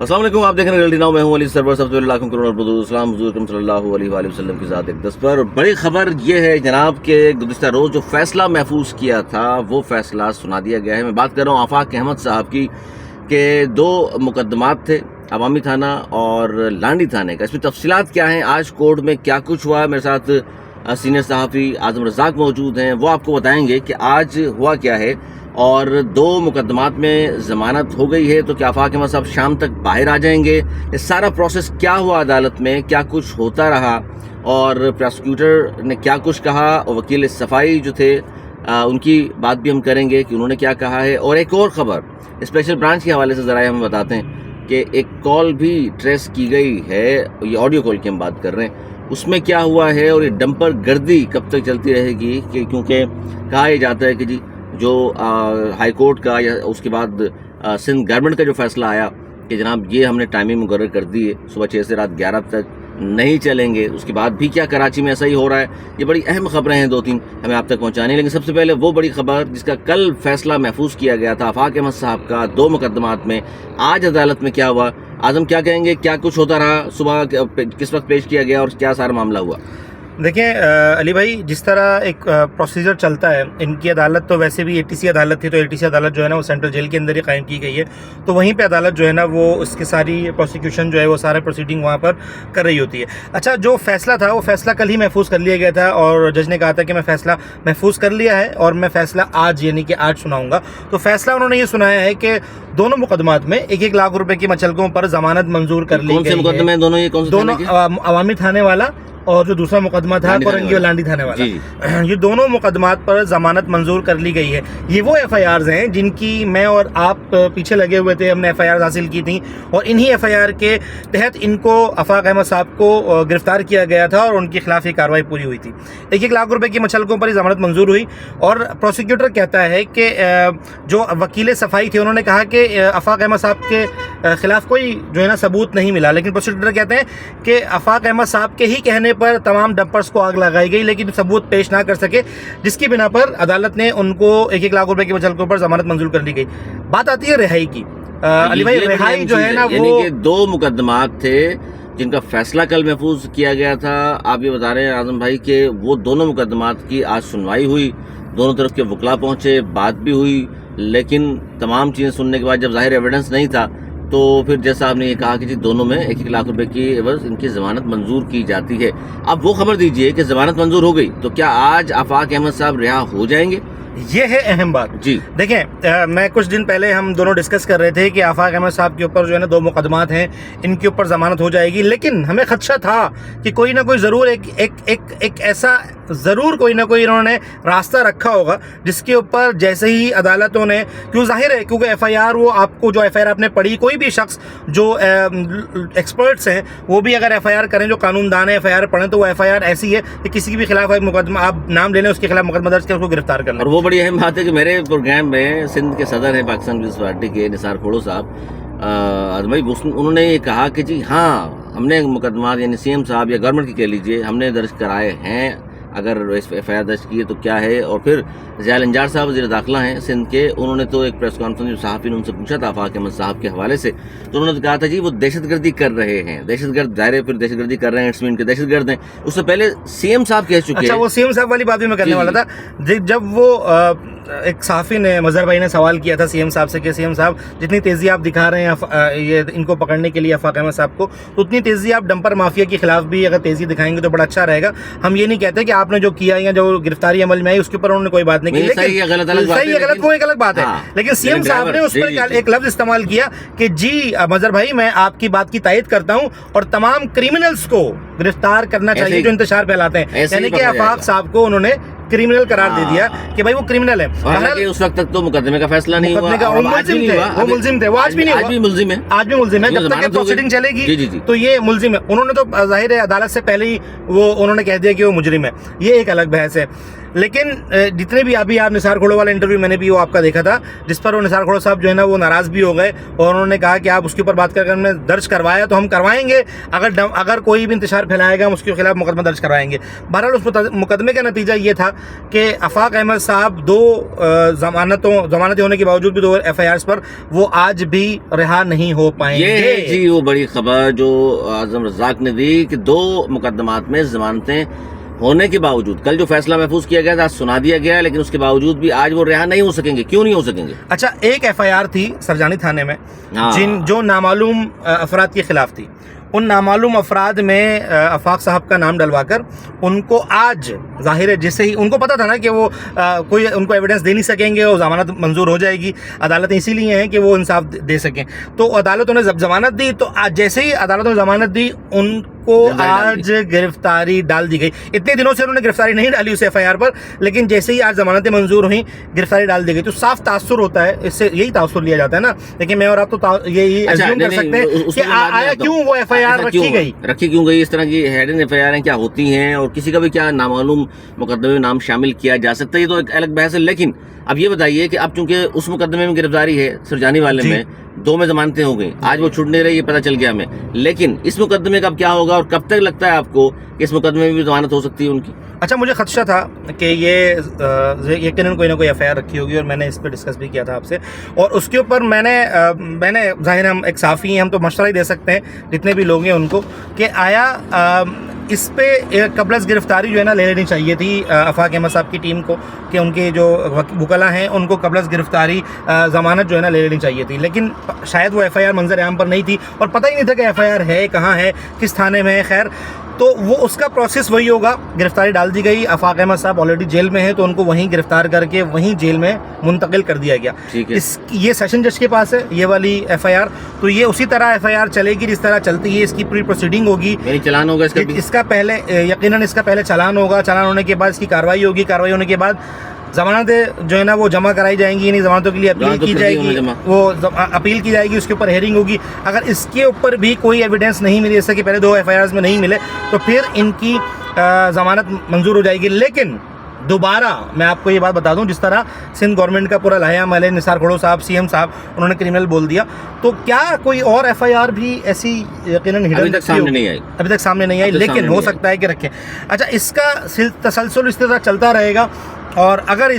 السلام علیکم، آپ دیکھ رہے ہیں ریئلٹی ناؤ. میں ہوں علی سرور. سب سے لاکھوں کروڑ درود السلام حضور اکرم صلی اللہ علیہ وآلہ وسلم کی ذات اقدس پر. بڑی خبر یہ ہے جناب کہ گزشتہ روز جو فیصلہ محفوظ کیا تھا وہ فیصلہ سنا دیا گیا ہے. میں بات کر رہا ہوں آفاق احمد صاحب کی کہ 2 مقدمات تھے، عوامی تھانہ اور لانڈی تھانے کا. اس میں تفصیلات کیا ہیں، آج کورٹ میں کیا کچھ ہوا. میرے ساتھ سینئر صحافی اعظم رزاق موجود ہیں، وہ آپ کو بتائیں گے کہ آج ہوا کیا ہے. اور 2 مقدمات میں ضمانت ہو گئی ہے، تو کیا آفاق احمد صاحب شام تک باہر آ جائیں گے؟ یہ سارا پروسیس کیا ہوا عدالت میں، کیا کچھ ہوتا رہا، اور پروسیکیوٹر نے کیا کچھ کہا، اور وکیل صفائی جو تھے ان کی بات بھی ہم کریں گے کہ انہوں نے کیا کہا ہے. اور ایک اور خبر اسپیشل برانچ کے حوالے سے ذرائع ہمیں بتاتے ہیں کہ ایک کال بھی ٹریس کی گئی ہے. یہ آڈیو کال کی ہم بات کر رہے ہیں، اس میں کیا ہوا ہے، اور یہ ڈمپر گردی کب تک چلتی رہے گی. کیونکہ کہا یہ جاتا ہے کہ جی جو ہائی کورٹ کا یا اس کے بعد سندھ گورنمنٹ کا جو فیصلہ آیا کہ جناب یہ ہم نے ٹائمنگ مقرر کر دی ہے، صبح 6 سے رات 11 تک نہیں چلیں گے. اس کے بعد بھی کیا کراچی میں ایسا ہی ہو رہا ہے. یہ بڑی اہم خبریں ہیں 2-3 ہمیں آپ تک پہنچانی. لیکن سب سے پہلے وہ بڑی خبر جس کا کل فیصلہ محفوظ کیا گیا تھا آفاق احمد صاحب کا 2 مقدمات میں، آج عدالت میں کیا ہوا. اعظم کیا کہیں گے، کیا کچھ ہوتا رہا، صبح کس وقت پیش کیا گیا اور کیا سارا معاملہ ہوا؟ دیکھیں علی بھائی، جس طرح ایک پروسیجر چلتا ہے، ان کی عدالت تو ویسے بھی ATC عدالت تھی، تو ATC عدالت جو ہے نا وہ سینٹرل جیل کے اندر ہی قائم کی گئی ہے. تو وہیں پہ عدالت جو ہے نا وہ اس کی ساری پروسیکیوشن جو ہے وہ سارے پروسیڈنگ وہاں پر کر رہی ہوتی ہے. اچھا، جو فیصلہ تھا وہ فیصلہ کل ہی محفوظ کر لیا گیا تھا، اور جج نے کہا تھا کہ میں فیصلہ محفوظ کر لیا ہے اور میں فیصلہ آج یعنی کہ آج سناؤں گا. تو فیصلہ انہوں نے یہ سنایا ہے کہ دونوں مقدمات میں 1-1 لاکھ روپے کی مچلکوں پر ضمانت منظور کر لی گئی ہے. کون سے مقدمے ہیں دونوں؟ یہ کون سے؟ دونوں عوامی تھانے والا اور جو دوسرا مقدمہ تھا کورنگی اور لانڈی تھانے والا. یہ دونوں مقدمات پر ضمانت منظور کر لی گئی ہے. یہ وہ FIRs ہیں جن کی میں اور آپ پیچھے لگے ہوئے تھے، ہم نے FIRs حاصل کی تھیں، اور انہی FIR کے تحت ان کو آفاق احمد صاحب کو گرفتار کیا گیا تھا اور ان کے خلاف یہ کارروائی پوری ہوئی تھی. 1-1 لاکھ روپے کی مچلکوں پر ضمانت منظور ہوئی. اور پروسیکیوٹر کہتا ہے کہ جو وکیل صفائی تھے انہوں نے کہا کہ آفاق احمد صاحب کے خلاف کوئی جو ہے نا ثبوت نہیں ملا. لیکن پروسیکیوٹر کہتے ہیں کہ آفاق احمد صاحب کے ہی کہنے پر تمام ڈمپرز کو آگ لگائی گئی، لیکن ثبوت پیش نہ کر سکے، جس کی بنا پر عدالت نے ان کو 1-1 لاکھ روپے کی مچلکوں پر ضمانت منظور کر لی گئی. بات آتی ہے رہائی کی. علی بھائی، رہائی جو ہے نا یعنی کہ 2 مقدمات تھے جن کا فیصلہ کل محفوظ کیا گیا تھا. آپ یہ بتا رہے ہیں اعظم بھائی کہ وہ دونوں مقدمات کی آج سنوائی ہوئی، دونوں طرف کے وکلا پہنچے، بات بھی ہوئی. لیکن تمام چیزیں سننے کے بعد جب ظاہر ایویڈنس نہیں تھا تو پھر جیسا آپ نے یہ کہا کہ جی دونوں میں 1-1 لاکھ روپے کی عوض ان کی ضمانت منظور کی جاتی ہے. اب وہ خبر دیجئے کہ ضمانت منظور ہو گئی تو کیا آج آفاق احمد صاحب رہا ہو جائیں گے؟ یہ ہے اہم بات. جی دیکھیں، میں کچھ دن پہلے ہم دونوں ڈسکس کر رہے تھے کہ آفاق احمد صاحب کے اوپر جو ہے نا 2 مقدمات ہیں، ان کے اوپر ضمانت ہو جائے گی. لیکن ہمیں خدشہ تھا کہ کوئی نہ کوئی ضرور ایک ایسا ضرور کوئی نہ کوئی انہوں نے راستہ رکھا ہوگا جس کے اوپر جیسے ہی عدالتوں نے، کیوں ظاہر ہے کیونکہ FIR وہ آپ کو جو FIR آپ نے پڑھی، کوئی بھی شخص جو ایکسپرٹس ہیں وہ بھی اگر FIR کریں، جو قانون دان ہے FIR پڑھیں، تو وہ FIR ایسی ہے کہ کسی کے بھی خلاف مقدمہ آپ نام لے لیں، اس کے خلاف مقدمہ درج کر اس کو گرفتار کر لیں. اور وہ بڑی اہم بات ہے کہ میرے پروگرام میں سندھ کے صدر ہیں پاکستان پیپلز پارٹی کے نثار کھوڑو صاحب، انہوں نے یہ کہا کہ جی ہاں ہم نے مقدمات یعنی CM صاحب یا گورنمنٹ کی کہہ لیجئے ہم نے درج کرائے ہیں. اگر FIR درج کی ہے تو کیا ہے. اور پھر ضیاء الانجار صاحب وزیر داخلہ ہیں سندھ کے، انہوں نے تو ایک پریس کانفرنس جو صحافی نے ان سے پوچھا تھا آفاق احمد صاحب کے حوالے سے، تو انہوں نے کہا تھا جی وہ دہشت گردی کر رہے ہیں. دہشت گرد ظاہر پھر دہشت گردی کر رہے ہیں، اٹس مین کے دہشت گرد ہیں. اس سے پہلے CM صاحب کہہ چکے ہیں. اچھا، وہ CM صاحب والی بات بھی میں کرنے والا تھا. جب وہ ایک صحافی نے، مظہر بھائی نے سوال کیا تھا CM صاحب سے کہ CM صاحب جتنی تیزی آپ دکھا رہے ہیں یہ ان کو پکڑنے کے لیے آفاق احمد صاحب کو، تو اتنی تیزی آپ ڈمپر مافیا کے خلاف بھی اگر تیزی دکھائیں گے تو بڑا اچھا رہے گا. ہم یہ نہیں کہتے کہ آپ نے جو کیا یا جو گرفتاری عمل میں آئی اس کے اوپر انہوں نے کوئی بات نہیں کی، لیکن صحیح ہے غلط وہ ایک الگ بات ہے. لیکن CM صاحب نے اس پر ایک لفظ استعمال کیا کہ جی مظہر بھائی میں آپ کی بات کی تائید کرتا ہوں اور تمام کریمنلز کو گرفتار کرنا چاہیے جو انتشار پھیلاتے ہیں. یعنی کہ آفاق صاحب کو انہوں نے کرمنل قرار دے دیا کہ بھائی وہ کرمنل ہے. حالانکہ اس وقت تک تو مقدمے کا فیصلہ نہیں ہوا، وہ ملزم تھے، وہ آج بھی نہیں ہوا، آج بھی ملزم ہے. جب تک پروسیڈنگ چلے گی تو یہ ملزم ہے. انہوں نے تو ظاہر ہے عدالت سے پہلے ہی وہ انہوں نے کہہ دیا کہ وہ مجرم ہے. یہ ایک الگ بحث ہے. لیکن جتنے بھی ابھی آپ نثار کھوڑو والا انٹرویو میں نے بھی وہ آپ کا دیکھا تھا جس پر وہ نثار کھوڑو صاحب جو ہے نا وہ ناراض بھی ہو گئے اور انہوں نے کہا کہ آپ اس کے اوپر بات کر ہم نے درج کروایا تو ہم کروائیں گے, اگر کوئی بھی انتشار پھیلائے گا ہم اس کے خلاف مقدمہ درج کروائیں گے. بہرحال اس مقدمے کا نتیجہ یہ تھا کہ آفاق احمد صاحب 2 ضمانتیں ہونے کے باوجود بھی 2 FIRs پر وہ آج بھی رہا نہیں ہو پائیں گے. یہ جی وہ بڑی خبر جو اعظم رزاق نے دی کہ 2 مقدمات میں ضمانتیں ہونے کے باوجود کل جو فیصلہ محفوظ کیا گیا تھا سنا دیا گیا, لیکن اس کے باوجود بھی آج وہ رہا نہیں ہو سکیں گے. کیوں نہیں ہو سکیں گے؟ اچھا, ایک FIR تھی سرجانی تھانے میں جو نامعلوم افراد کے خلاف تھی. ان نامعلوم افراد میں آفاق صاحب کا نام ڈلوا کر ان کو آج ظاہر ہے جیسے ہی ان کو پتا تھا نا کہ وہ کوئی ان کو ایویڈنس دے نہیں سکیں گے اور ضمانت منظور ہو جائے گی. عدالتیں اسی لیے ہیں کہ وہ انصاف دے سکیں. تو عدالتوں نے جب ضمانت دی تو جیسے ہی عدالتوں نے ضمانت دی ان کو آج گرفتاری ڈال دی گئی. اتنے دنوں سے انہوں نے گرفتاری نہیں ڈالی اس FIR پر, لیکن جیسے ہی آج ضمانتیں منظور ہوئیں گرفتاری ڈال دی گئی. تو صاف تاثر ہوتا ہے, اس سے یہی تاثر لیا جاتا ہے نا. لیکن میں اور آپ تو یہی ایزیوم کر سکتے ہیں کہ آیا کیوں وہ FIR رکھی کیوں گئی. اس طرح کی ہیڈن FIR ہیں کیا ہوتی ہیں اور کسی کا بھی کیا نامعلوم مقدمے میں نام شامل کیا جا سکتا ہے, یہ تو ایک الگ بحث ہے. لیکن اب یہ بتائیے کہ اب چونکہ اس مقدمے میں گرفتاری ہے سرجانی والے میں 2 میں ضمانتیں ہو گئی, آج وہ چھوٹ نہیں رہی, یہ پتہ چل گیا ہمیں. لیکن اس مقدمے کا اب کیا ہوگا اور کب تک لگتا ہے آپ کو کہ اس مقدمے میں بھی ضمانت ہو سکتی ہے ان کی؟ اچھا, مجھے خدشہ تھا کہ یہ یقیناً کوئی نہ کوئی FIR رکھی ہوگی اور میں نے اس پہ ڈسکس بھی کیا تھا آپ سے, اور اس کے اوپر میں نے ظاہر ہم ایک صحافی ہیں, ہم تو مشورہ ہی دے سکتے ہیں جتنے بھی لوگ ہیں ان کو کہ آیا اس پہ قبل از گرفتاری جو ہے نا لے لینی چاہیے تھی آفاق احمد صاحب کی ٹیم کو, کہ ان کے جو وکلا ہیں ان کو قبل از گرفتاری ضمانت جو ہے نا لے لینی چاہیے تھی. لیکن شاید وہ FIR منظر عام پر نہیں تھی اور پتہ ہی نہیں تھا کہ FIR ہے کہاں ہے, کس تھانے میں ہے. خیر, تو وہ اس کا پروسیس وہی ہوگا. گرفتاری ڈال دی گئی, آفاق احمد صاحب آلریڈی جیل میں ہیں تو ان کو وہیں گرفتار کر کے وہیں جیل میں منتقل کر دیا گیا. یہ سیشن جج کے پاس ہے یہ والی FIR, تو یہ اسی طرح FIR چلے گی جس طرح چلتی ہے. اس کی پری پروسیڈنگ ہوگی, چلان ہوگا اس کا پہلے یقیناً اس کا پہلے چلان ہوگا, چلان ہونے کے بعد اس کی کارروائی ہوگی, کارروائی ہونے کے بعد ضمانتیں جو ہے نا وہ جمع کرائی جائیں گی, یعنی ضمانتوں کے لیے اپیل کی جائے گی, وہ اپیل کی جائے گی, اس کے اوپر ہیئرنگ ہوگی. اگر اس کے اوپر بھی کوئی ایویڈنس نہیں ملی, جیسے کہ پہلے 2 FIRs میں نہیں ملے, تو پھر ان کی ضمانت منظور ہو جائے گی. لیکن دوبارہ میں آپ کو یہ بات بتا دوں, جس طرح سندھ گورنمنٹ کا پورا لاہیا عمل نثار کھوڑو صاحب CM صاحب انہوں نے کرمنل بول دیا, تو کیا کوئی اور FIR بھی ایسی یقیناً ابھی تک سامنے نہیں آئی, لیکن ہو سکتا ہے کہ رکھیں. اچھا, اس کا تسلسل اس طرح چلتا رہے گا, اور اگر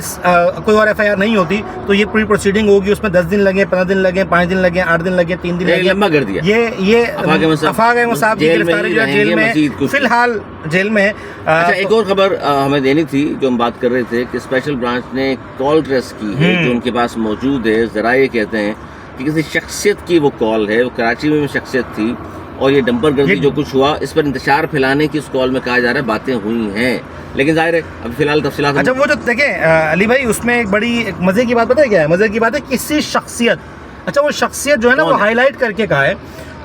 کوئی اور FIR نہیں ہوتی تو یہ پری پروسیڈنگ ہوگی, اس میں 10 دن لگے, 15 دن لگے, 5 دن لگے, 8 دن لگے, 3 دن لگے, لمبا کر دیا. یہ آفاق احمد صاحب کی گرفتاری جو ہے جیل میں فی الحال جیل میں ہے. اچھا, ایک اور خبر ہمیں دینی تھی جو ہم بات کر رہے تھے کہ اسپیشل برانچ نے کال ٹریس کی ہے جو ان کے پاس موجود ہے. ذرائع کہتے ہیں کہ کسی شخصیت کی وہ کال ہے, وہ کراچی میں شخصیت تھی, اور یہ ڈمپر گردی جو کچھ ہوا اس پر انتشار پھیلانے کی اس کال میں کہا جا رہا ہے باتیں ہوئی ہیں, لیکن ظاہر ہے ابھی فی الحال تفصیلات. اچھا, وہ جو دیکھیں علی بھائی, اس میں ایک بڑی مزے کی بات پتہ ہے کیا ہے؟ مزے کی بات ہے کسی شخصیت, اچھا وہ شخصیت جو ہے نا وہ ہائی لائٹ کر کے کہا ہے,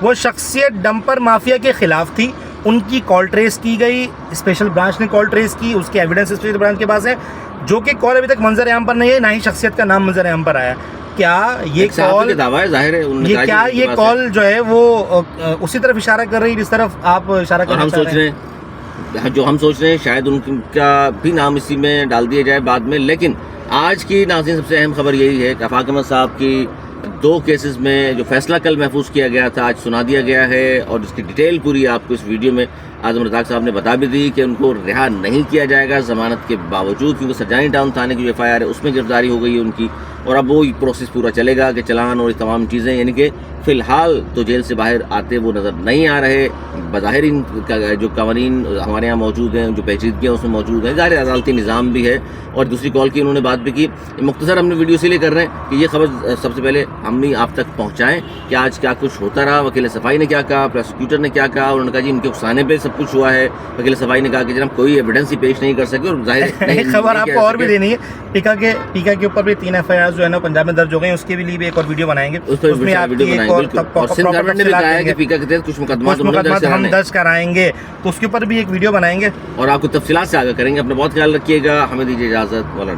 وہ شخصیت ڈمپر مافیا کے خلاف تھی, ان کی کال ٹریس کی گئی, اسپیشل برانچ نے کال ٹریس کی, اس کے ایویڈنس اسپیشل برانچ کے پاس ہے, جو کہ کال ابھی تک منظر عام پر نہیں ہے, نہ ہی شخصیت کا نام منظر عام پر آیا. کیا یہ کال ظاہر ہے یہ کال جو ہے وہ اسی طرف اشارہ کر رہی جس طرف آپ اشارہ کر رہے ہیں؟ جو ہم سوچ رہے ہیں شاید ان کا بھی نام اسی میں ڈال دیا جائے بعد میں. لیکن آج کی ناظرین سب سے اہم خبر یہی ہے کہ آفاق احمد صاحب کی 2 کیسز میں جو فیصلہ کل محفوظ کیا گیا تھا آج سنا دیا گیا ہے, اور جس کی ڈیٹیل پوری آپ کو اس ویڈیو میں اعظم رزاق صاحب نے بتا بھی دی کہ ان کو رہا نہیں کیا جائے گا ضمانت کے باوجود, کیونکہ سرجانی ٹاؤن تھانے کی جو FIR ہے اس میں گرفتاری ہو گئی ہے ان کی, اور اب وہ پروسیس پورا چلے گا کہ چلان اور تمام چیزیں, یعنی کہ فی الحال تو جیل سے باہر آتے وہ نظر نہیں آ رہے. بظاہر ان جو قوانین ہمارے یہاں موجود ہیں, جو پیچیدگیاں اس میں موجود ہیں, ظاہر عدالتی نظام بھی ہے. اور دوسری کال کی انہوں نے بات بھی کی. مختصر ہم نے ویڈیو اسی لیے کر رہے ہیں کہ یہ خبر سب سے پہلے ہم نے آپ تک پہنچائیں کہ آج کیا کچھ ہوتا رہا. وکیل صفائی نے کیا کہا, پروسیکیوٹر نے کیا کہا, انہوں نے کہا جی ان کے افسانے پہ سب کچھ ہوا ہے. وکیل صفائی نے کہا کہ جناب کوئی ایویڈنس ہی پیش نہیں کر سکے, اور ظاہر خبر آپ کو اور بھی دینی ہے. پیکا کے اوپر بھی 3 FIR جو ہے نا پنجاب میں درج ہو گئے, اس کے بھی لیے بھی ایک اور ویڈیو بنائیں گے, اس میں آپ کی اور گورنمنٹ نے بھی کہا ہے کہ پیکا کے تحت کچھ مقدمات ہم درج کرائیں گے, تو اس کے اوپر بھی ایک ویڈیو بنائیں گے اور آپ کو تفصیلات سے آگاہ کریں گے. اپنا بہت خیال رکھیے گا. ہمیں دیجیے اجازت. والا